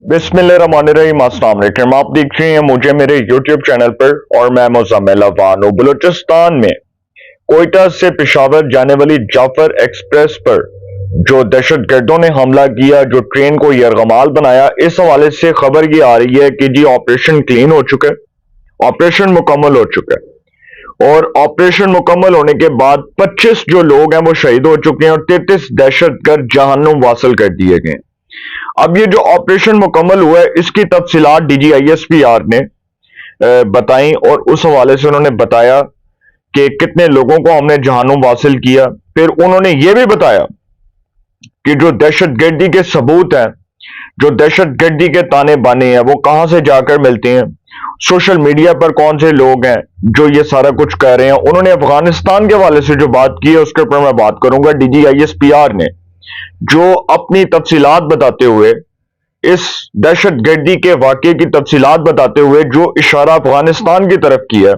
बिस्मिल्लाहिर्रहमानिर्रहीम, अस्सलाम वालेकुम। आप देख रहे हैं मुझे मेरे YouTube चैनल पर और मैं मुज़म्मिल अफान हूं। बलूचिस्तान में कोयटा से पेशावर जाने वाली जाफर एक्सप्रेस पर जो दहशत गर्दों ने हमला किया, जो ट्रेन को यरगमाल बनाया, इस हवाले से खबर ये आ रही है कि जी ऑपरेशन क्लीन हो चुका है, ऑपरेशन मुकम्मल हो चुका है। और ऑपरेशन मुकम्मल होने के बाद 25 जो लोग हैं वो शहीद हो चुके हैं और 33 दहशतगर्द जहन्नुम वासिल कर दिए गए। अब ये जो ऑपरेशन मुकम्मल हुआ है, इसकी तफसीलात DGISPR ने बताई और उस हवाले से उन्होंने बताया कि कितने लोगों को हमने जहन्नुम वासिल किया। फिर उन्होंने ये भी बताया कि जो दहशतगर्दी के सबूत हैं, जो दहशतगर्दी के ताने बाने हैं, वो कहां से जाकर मिलते हैं, सोशल मीडिया पर कौन से लोग हैं जो ये सारा कुछ कर रहे हैं। उन्होंने अफगानिस्तान के हवाले से जो बात की है उसके ऊपर मैं बात करूंगा। DGISPR ने जो अपनी तफसीलात बताते हुए, इस दहशतगर्दी के वाक़े की तफसीलात बताते हुए जो इशारा अफगानिस्तान की तरफ किया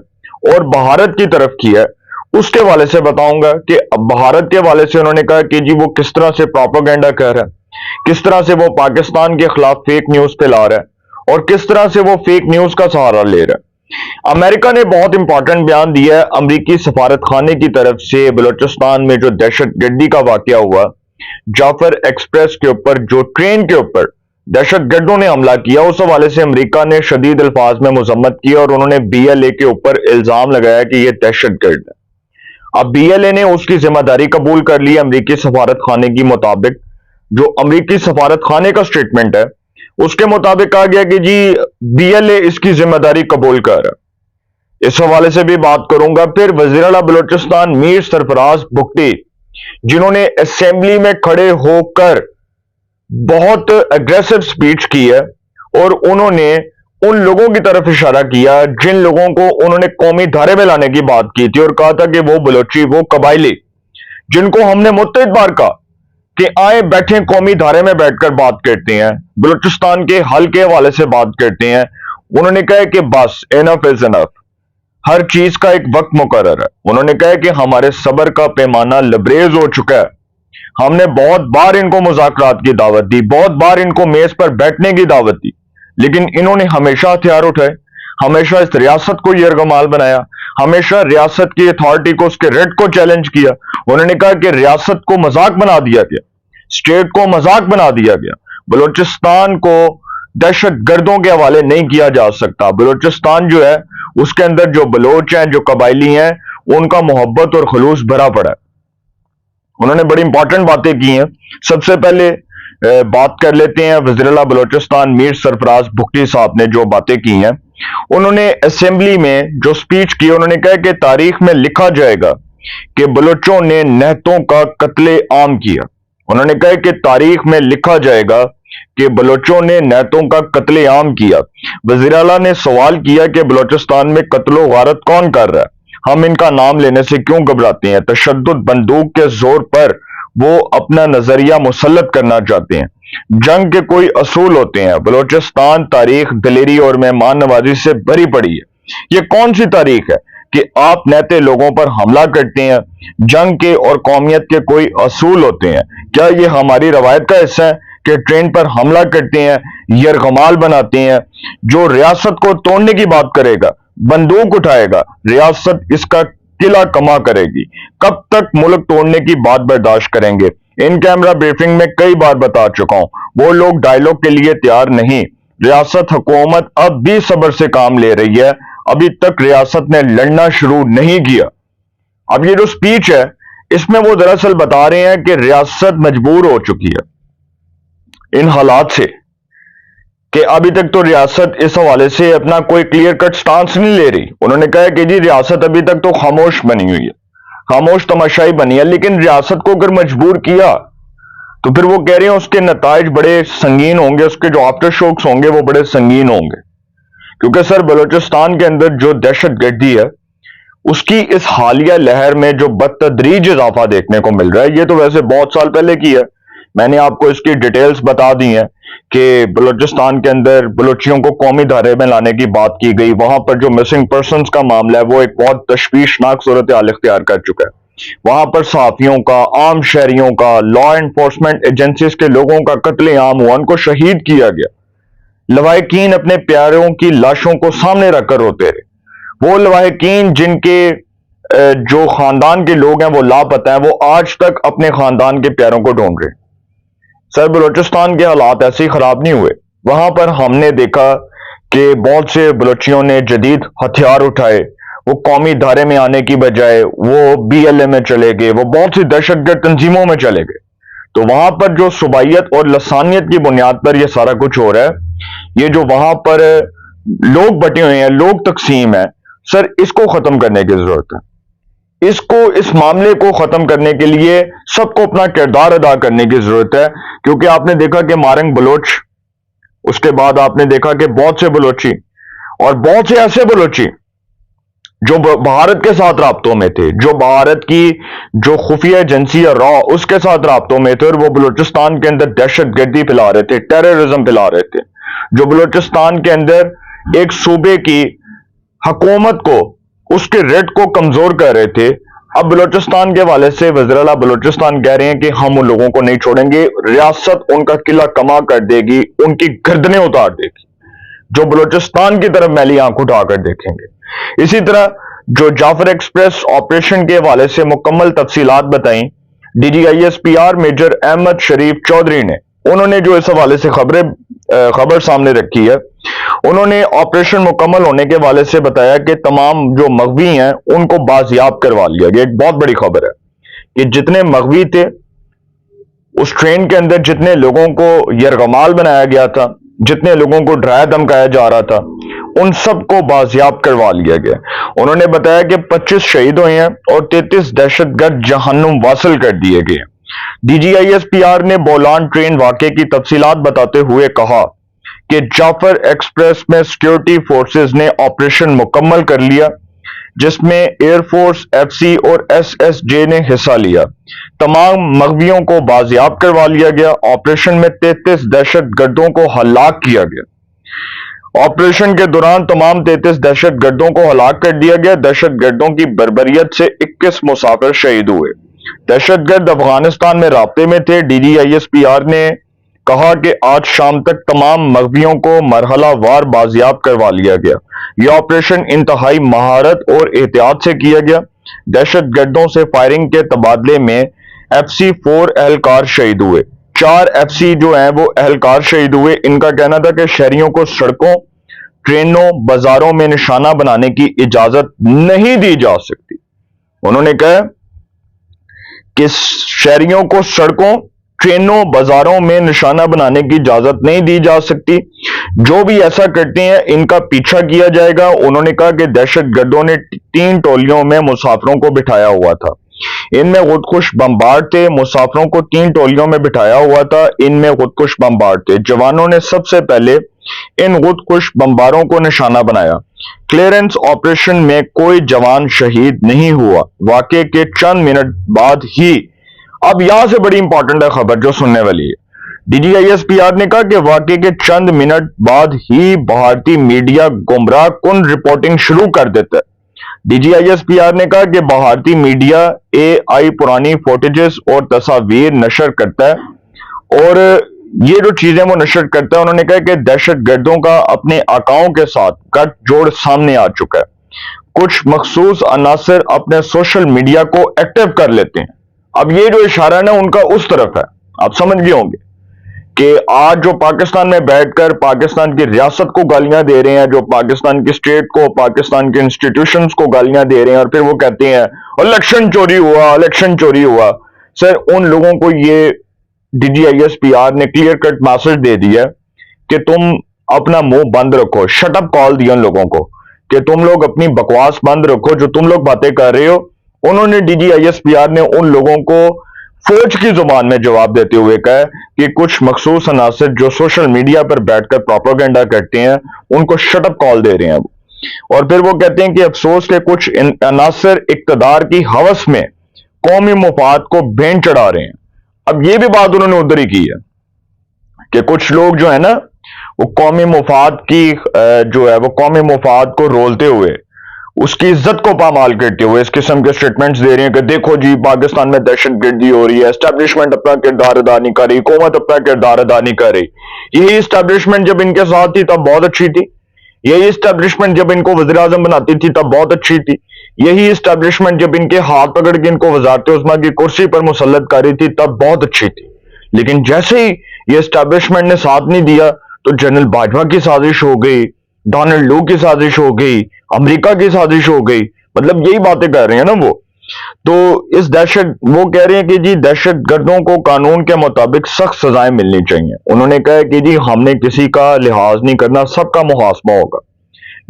और भारत की तरफ किया, उसके हवाले से बताऊंगा कि भारत के हवाले से उन्होंने कहा कि जी वो किस तरह से प्रोपेगेंडा कर रहा है, किस तरह से वो पाकिस्तान के खिलाफ फेक न्यूज फैला रहा है और किस तरह से वो फेक न्यूज का सहारा ले रहा है। अमेरिका ने बहुत इंपॉर्टेंट बयान दिया है अमरीकी सफारत खाने की तरफ से। बलूचिस्तान में जो दहशतगर्दी का वाकया हुआ, जाफर एक्सप्रेस के ऊपर जो ट्रेन के ऊपर दहशतगर्दों ने हमला किया, उस हवाले से अमेरिका ने शदीद अल्फाज में मजम्मत की और उन्होंने BLA के ऊपर इल्जाम लगाया कि यह दहशतगर्द है। अब BLA ने उसकी जिम्मेदारी कबूल कर ली। अमरीकी सफारत खाने के मुताबिक, जो अमरीकी सफारत खाने का स्टेटमेंट है, उसके मुताबिक कहा गया कि जी BLA इसकी जिम्मेदारी कबूल कर रहा है। इस हवाले से भी बात करूंगा। फिर वज़ीर आला बलूचिस्तान मीर सरफराज बुगटी, जिन्होंने असेंबली में खड़े होकर बहुत एग्रेसिव स्पीच की है और उन्होंने उन लोगों की तरफ इशारा किया जिन लोगों को उन्होंने कौमी धारे में लाने की बात की थी और कहा था कि वो बलोची, वो कबायली, जिनको हमने मुत्तहिद बार कहा कि आए बैठे कौमी धारे में बैठकर बात करते हैं, बलूचिस्तान के हल के हवाले से बात करते हैं। उन्होंने कहा कि बस इनफ इज इनफ, हर चीज का एक वक्त मुकर्रर है। उन्होंने कहा कि हमारे सब्र का पैमाना लबरेज हो चुका है। हमने बहुत बार इनको मुज़ाकरात की दावत दी, बहुत बार इनको मेज पर बैठने की दावत दी, लेकिन इन्होंने हमेशा हथियार उठाए, हमेशा इस रियासत को यरगमाल बनाया, हमेशा रियासत की अथॉरिटी को, उसके रेड को चैलेंज किया। उन्होंने कहा कि रियासत को मजाक बना दिया गया, स्टेट को मजाक बना दिया गया। बलूचिस्तान को दहशत गर्दों के हवाले नहीं किया जा सकता। बलूचिस्तान जो है उसके अंदर जो बलोच हैं, जो कबायली हैं, उनका मोहब्बत और खलूस भरा पड़ा है। उन्होंने बड़ी इंपॉर्टेंट बातें की हैं। सबसे पहले बात कर लेते हैं वज़ीर आला बलूचिस्तान मीर सरफराज बुगटी साहब ने जो बातें की हैं। उन्होंने असेंबली में जो स्पीच की, उन्होंने कहा कि तारीख में लिखा जाएगा कि बलोचों ने निहत्तों का कत्ले आम किया। उन्होंने कहा कि तारीख में लिखा जाएगा कि बलोचों ने निहत्तों का कत्ले आम किया। वज़ीर आला ने सवाल किया कि बलूचिस्तान में कत्लो गारत कौन कर रहा है, हम इनका नाम लेने से क्यों घबराते हैं। तशद्दुद बंदूक के जोर पर वो अपना नजरिया मुसल्लत करना चाहते हैं। जंग के कोई असूल होते हैं। बलूचिस्तान तारीख दिलेरी और मेहमान नवाजी से भरी पड़ी है। ये कौन सी तारीख है कि आप नहते लोगों पर हमला करते हैं। जंग के और कौमियत के कोई असूल होते हैं। क्या ये हमारी रवायत का हिस्सा है कि ट्रेन पर हमला करते हैं, यरगमाल बनाते हैं। जो रियासत को तोड़ने की बात करेगा, बंदूक उठाएगा, रियासत इसका किला कमा करेगी। कब तक मुल्क तोड़ने की बात बर्दाश्त करेंगे। इन कैमरा ब्रीफिंग में कई बार बता चुका हूं, वो लोग डायलॉग के लिए तैयार नहीं। रियासत हुकूमत अब भी सब्र से काम ले रही है। अभी तक रियासत ने लड़ना शुरू नहीं किया। अब ये जो स्पीच है, इसमें वो दरअसल बता रहे हैं कि रियासत मजबूर हो चुकी है इन हालात से कि अभी तक तो रियासत इस हवाले से अपना कोई क्लियर कट स्टांस नहीं ले रही। उन्होंने कहा कि जी रियासत अभी तक तो खामोश बनी हुई है, खामोश तमाशाई बनी है, लेकिन रियासत को अगर मजबूर किया तो फिर वो कह रहे हैं उसके नताइज बड़े संगीन होंगे, उसके जो आफ्टर शोक्स होंगे वो बड़े संगीन होंगे। क्योंकि सर बलूचिस्तान के अंदर जो दहशतगर्दी है, उसकी इस हालिया लहर में जो बदतदरीज इजाफा देखने को मिल रहा है, ये तो वैसे बहुत साल पहले की है। मैंने आपको इसकी डिटेल्स बता दी हैं कि बलूचिस्तान के अंदर बलोचियों को कौमी धारे में लाने की बात की गई। वहां पर जो मिसिंग पर्सनस का मामला है वो एक बहुत तशवीशनाक सूरत हाल इख्तियार कर चुका है। वहां पर सहाफियों का, आम शहरियों का, लॉ एनफोर्समेंट एजेंसीज के लोगों का कत्लेआम हुआ, उनको शहीद किया गया। लवाहिकीन अपने प्यारों की लाशों को सामने रखकर रोते रहे। वो लवाहिकीन जिनके जो खानदान के लोग हैं वो लापता हैं, वो आज तक अपने खानदान के प्यारों को ढूंढ रहे हैं। सर, बलूचिस्तान के हालात ऐसे ही खराब नहीं हुए। वहां पर हमने देखा कि बहुत से बलोचियों ने जदीद हथियार उठाए, वो कौमी धारे में आने की बजाय वो BLA में चले गए, वो बहुत सी दहशतगर्द तंजीमों में चले गए। तो वहां पर जो सुबाइयत और लसानियत की बुनियाद पर यह सारा कुछ हो रहा है, ये जो वहां पर लोग बटे हुए हैं, लोग तकसीम है, सर इसको खत्म करने की जरूरत है। इस मामले को खत्म करने के लिए सबको अपना किरदार अदा करने की जरूरत है, क्योंकि आपने देखा कि मारंग बलोच, उसके बाद आपने देखा कि बहुत से बलोची और बहुत से ऐसे बलोची जो भारत के साथ राब्तों में थे, जो भारत की जो खुफिया एजेंसी है रॉ, उसके साथ राब्तों में थे, और वो बलूचिस्तान के अंदर दहशतगर्दी फैला रहे थे, टेररिज्म फैला रहे थे, जो बलूचिस्तान के अंदर एक सूबे की हुकूमत को, उसके रेट को कमजोर कर रहे थे। अब बलूचिस्तान के वाले से वज़ीर-ए-आला बलूचिस्तान कह रहे हैं कि हम उन लोगों को नहीं छोड़ेंगे, रियासत उनका किला कमा कर देगी, उनकी गर्दनें उतार देगी जो बलूचिस्तान की तरफ मैली आंख उठाकर देखेंगे। इसी तरह जो जाफर एक्सप्रेस ऑपरेशन के हवाले से मुकम्मल तफसीलात बताई DGISPR मेजर अहमद शरीफ चौधरी ने, उन्होंने जो इस हवाले से खबर सामने रखी है, उन्होंने ऑपरेशन मुकम्मल होने के हवाले से बताया कि तमाम जो मगवी हैं उनको बाजियाब करवा लिया गया। एक बहुत बड़ी खबर है कि जितने मगवी थे उस ट्रेन के अंदर, जितने लोगों को यरगमाल बनाया गया था, जितने लोगों को डराया धमकाया जा रहा था, उन सबको बाजियाब करवा लिया गया। उन्होंने बताया कि 25 शहीद हुए हैं और 33 दहशतगर्द जहन्नुम वासिल कर दिए गए। DGISPR ने बोलान ट्रेन वाक़े की तफसीलात बताते हुए कहा कि जाफर एक्सप्रेस में सिक्योरिटी फोर्सेस ने ऑपरेशन मुकम्मल कर लिया, जिसमें एयरफोर्स, FC और SSJ ने हिस्सा लिया। तमाम मगवियों को बाजियाब करवा लिया गया। ऑपरेशन में 33 दहशतगर्दों को हलाक किया गया। ऑपरेशन के दौरान तमाम 33 दहशतगर्दों को हलाक कर दिया गया। दहशतगर्दों की बर्बरियत से 21 मुसाफिर शहीद हुए। दहशतगर्द अफगानिस्तान में राब्ते में थे। DGISPR ने कहा कि आज शाम तक तमाम मगवियों को मरहला वार बाजियाब करवा लिया गया। यह ऑपरेशन इंतहाई महारत और एहतियात से किया गया। दहशतगर्दों से फायरिंग के तबादले में FC 4 एहलकार शहीद हुए। 4 FC जो हैं वो एहलकार शहीद हुए। इनका कहना था कि शहरियों को सड़कों, ट्रेनों, बाजारों में निशाना बनाने की इजाजत नहीं दी जा सकती। उन्होंने कहा कि शहरियों को सड़कों, ट्रेनों, बाजारों में निशाना बनाने की इजाजत नहीं दी जा सकती। जो भी ऐसा करते हैं इनका पीछा किया जाएगा। उन्होंने कहा कि दहशतगर्दों ने 3 टोलियों में मुसाफिरों को बिठाया हुआ था। इनमें खुदकुश बमबार थे। मुसाफिरों को 3 टोलियों में बिठाया हुआ था। इनमें खुदकुश बमबार थे। जवानों ने सबसे पहले इन खुदकुश बमबारों को निशाना बनाया। क्लियरेंस ऑपरेशन में कोई जवान शहीद नहीं हुआ। वाकये के चंद मिनट बाद ही, अब यहां से बड़ी इंपॉर्टेंट है खबर जो सुनने वाली है, DGISPR ने कहा कि वाकये के चंद मिनट बाद ही भारतीय मीडिया गुमराह कुन रिपोर्टिंग शुरू कर देता है। DGISPR ने कहा कि भारतीय मीडिया AI पुरानी फुटेजेस और तस्वीर नशर करता है और ये जो चीजें वो नशर करता है, उन्होंने कहा कि दहशतगर्दों का अपने आकाओं के साथ गठजोड़ सामने आ चुका है। कुछ मखसूस अनासर अपने सोशल मीडिया को एक्टिव कर लेते हैं। अब ये जो इशारा है ना उनका उस तरफ है, आप समझ गए होंगे कि आज जो पाकिस्तान में बैठकर पाकिस्तान की रियासत को गालियां दे रहे हैं, जो पाकिस्तान की स्टेट को, पाकिस्तान के इंस्टीट्यूशंस को गालियां दे रहे हैं, और फिर वो कहते हैं इलेक्शन चोरी हुआ, इलेक्शन चोरी हुआ। सर, उन लोगों को ये DGISPR ने क्लियर कट मैसेज दे दिया कि तुम अपना मुंह बंद रखो। शट अप कॉल दिया उन लोगों को कि तुम लोग अपनी बकवास बंद रखो, जो तुम लोग बातें कर रहे हो। उन्होंने DGISPR ने उन लोगों को फौज की जुबान में जवाब देते हुए कहा कि कुछ मखसूस अनासर जो सोशल मीडिया पर बैठकर प्रोपेगेंडा करते हैं उनको शट अप कॉल दे रहे हैं। और फिर वो कहते हैं कि अफसोस के कुछ अनासर इक्तदार की हवस में कौमी मुफाद को भेंट चढ़ा रहे हैं। अब ये भी बात उन्होंने उधर ही की है कि कुछ लोग जो है ना वो कौमी मुफाद की जो है वो कौमी मुफाद को रोलते हुए اس کی عزت کو پامال کرتے ہوئے اس قسم کے سٹیٹمنٹس دے رہے ہیں کہ دیکھو جی پاکستان میں دہشت گردی ہو رہی ہے، اسٹیبلشمنٹ اپنا کردار ادا نہیں کر رہی، حکومت اپنا کردار ادا نہیں کر رہی۔ یہی اسٹیبلشمنٹ جب ان کے ساتھ تھی تب بہت اچھی تھی، یہی اسٹیبلشمنٹ جب ان کو وزیر اعظم بناتی تھی تب بہت اچھی تھی، یہی اسٹیبلشمنٹ جب ان کے ہاتھ پکڑ کے ان کو وزارت عظمیٰ کی کرسی پر مسلط کر رہی تھی تب بہت اچھی تھی۔ لیکن جیسے ہی یہ اسٹیبلشمنٹ نے ساتھ نہیں دیا تو جنرل باجوہ کی سازش ہو گئی، ڈونلڈ لو کی سازش ہو گئی، امریکہ کی سازش ہو گئی، مطلب یہی باتیں کر رہے ہیں نا وہ۔ تو اس وہ کہہ رہے ہیں کہ جی دہشت گردوں کو قانون کے مطابق سخت سزائیں ملنی چاہیے۔ انہوں نے کہا کہ جی ہم نے کسی کا لحاظ نہیں کرنا، سب کا محاسبہ ہوگا۔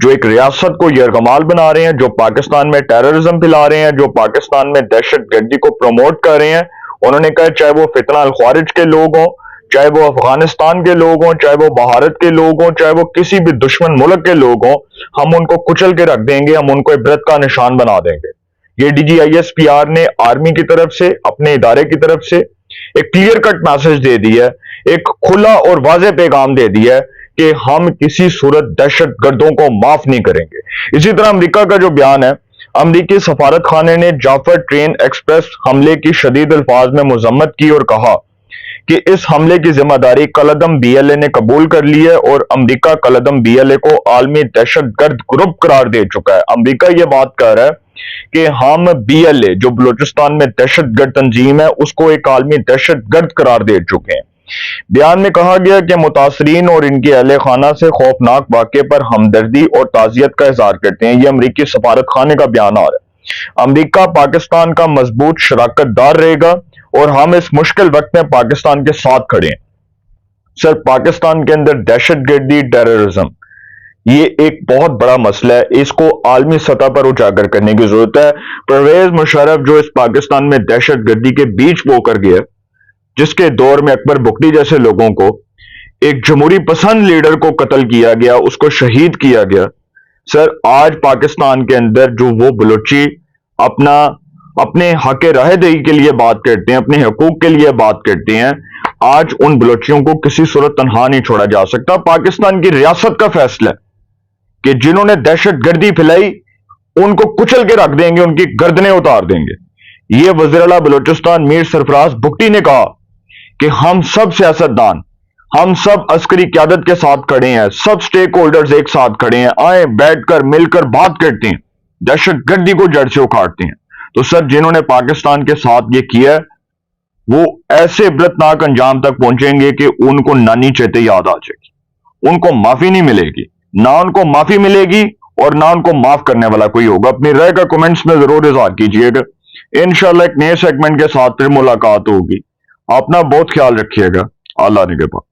جو ایک ریاست کو یرغمال بنا رہے ہیں، جو پاکستان میں ٹیررزم پھیلا رہے ہیں، جو پاکستان میں دہشت گردی کو پروموٹ کر رہے ہیں، انہوں نے کہا چاہے وہ فتنہ الخوارج کے لوگ ہوں، چاہے وہ افغانستان کے لوگ ہوں، چاہے وہ بھارت کے لوگ ہوں، چاہے وہ کسی بھی دشمن ملک کے لوگ ہوں، ہم ان کو کچل کے رکھ دیں گے، ہم ان کو عبرت کا نشان بنا دیں گے۔ یہ D G I S P R نے آرمی کی طرف سے، اپنے ادارے کی طرف سے ایک کلیئر کٹ میسج دے دیا ہے، ایک کھلا اور واضح پیغام دے دیا ہے کہ ہم کسی صورت دہشت گردوں کو معاف نہیں کریں گے۔ اسی طرح امریکہ کا جو بیان ہے، امریکی سفارت خانے نے جعفر ٹرین ایکسپریس حملے کی شدید الفاظ میں مذمت کی اور کہا کہ اس حملے کی ذمہ داری کالعدم بی ایل اے نے قبول کر لی ہے اور امریکہ کالعدم بی ایل اے کو عالمی دہشت گرد گروپ قرار دے چکا ہے۔ امریکہ یہ بات کر رہا ہے کہ ہم بی ایل اے جو بلوچستان میں دہشت گرد تنظیم ہے اس کو ایک عالمی دہشت گرد قرار دے چکے ہیں۔ بیان میں کہا گیا کہ متاثرین اور ان کے اہل خانہ سے خوفناک واقعے پر ہمدردی اور تعزیت کا اظہار کرتے ہیں۔ یہ امریکی سفارت خانے کا بیان آ رہا ہے۔ امریکہ پاکستان کا مضبوط شراکت دار رہے گا اور ہم اس مشکل وقت میں پاکستان کے ساتھ کھڑے ہیں۔ سر پاکستان کے اندر دہشت گردی، ٹیررزم یہ ایک بہت بڑا مسئلہ ہے، اس کو عالمی سطح پر اجاگر کرنے کی ضرورت ہے۔ پرویز مشرف جو اس پاکستان میں دہشت گردی کے بیچ بو کر گیا، جس کے دور میں اکبر بگٹی جیسے لوگوں کو، ایک جمہوری پسند لیڈر کو قتل کیا گیا، اس کو شہید کیا گیا۔ سر آج پاکستان کے اندر جو وہ بلوچی اپنے حق رائے دہی کے لیے بات کرتے ہیں، اپنے حقوق کے لیے بات کرتے ہیں، آج ان بلوچیوں کو کسی صورت تنہا نہیں چھوڑا جا سکتا۔ پاکستان کی ریاست کا فیصلہ ہے کہ جنہوں نے دہشت گردی پھیلائی ان کو کچل کے رکھ دیں گے، ان کی گردنیں اتار دیں گے۔ یہ وزیر اعلیٰ بلوچستان میر سرفراز بگٹی نے کہا کہ ہم سب سیاستدان، ہم سب عسکری قیادت کے ساتھ کھڑے ہیں، سب سٹیک ہولڈرز ایک ساتھ کھڑے ہیں، آئیں بیٹھ کر مل کر بات کرتے ہیں، دہشت گردی کو جڑ سے اکھاڑتے ہیں۔ تو سر جنہوں نے پاکستان کے ساتھ یہ کیا ہے وہ ایسے عبرتناک انجام تک پہنچیں گے کہ ان کو نانی چیتے یاد آ جائے گی، ان کو معافی نہیں ملے گی، نہ ان کو معافی ملے گی اور نہ ان کو معاف کرنے والا کوئی ہوگا۔ اپنی رائے کا کمنٹس میں ضرور اظہار کیجیے گا۔ انشاءاللہ ایک نئے سیگمنٹ کے ساتھ پھر ملاقات ہوگی۔ اپنا بہت خیال رکھیے گا۔ اللہ نگہبان۔